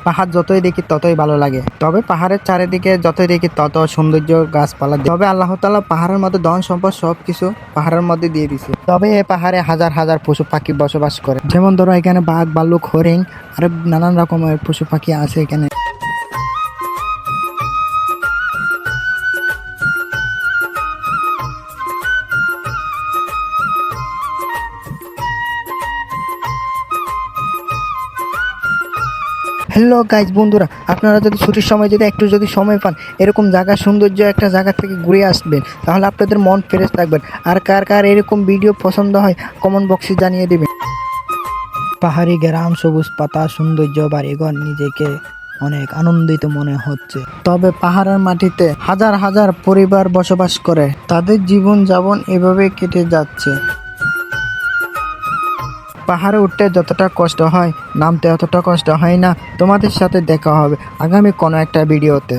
পাহাড় যতই দেখি ততই ভালো লাগে। তবে পাহাড়ের চারিদিকে যতই দেখি তত সৌন্দর্য গাছপালা। তবে আল্লাহ তাআলা পাহাড়ের মধ্যে ধন সম্পদ সবকিছু পাহাড়ের মধ্যে দিয়ে দিছে। তবে এই পাহাড়ে হাজার হাজার পশু পাখি বসবাস করে। যেমন ধরো এখানে বাঘ, ভাল্লুক, হরিণ আর নানান রকমের পশু পাখি আছে এখানে। হ্যালো গাইজ বন্ধুরা, আপনারা যদি ছুটির সময় একটু সময় পান, এরকম জায়গা সৌন্দর্য একটা জায়গা থেকে ঘুরে আসবেন, তাহলে আপনাদের মন ফ্রেশ থাকবেন। আর কার কার এরকম ভিডিও পছন্দ হয় কমেন্ট বক্সে জানিয়ে দেবেন। পাহাড়ি গ্রাম, সবুজ পাতা, সৌন্দর্য, বাড়িঘর, নিজেকে অনেক আনন্দিত মনে হচ্ছে। তবে পাহাড়ের মাটিতে হাজার হাজার পরিবার বসবাস করে, তাদের জীবন যাপন এভাবে কেটে যাচ্ছে। পাহাড়ে উঠতে যতটা কষ্ট হয়, নামতে অতটা কষ্ট হয় না। তোমাদের সাথে দেখা হবে আগামী কোনো একটা ভিডিওতে।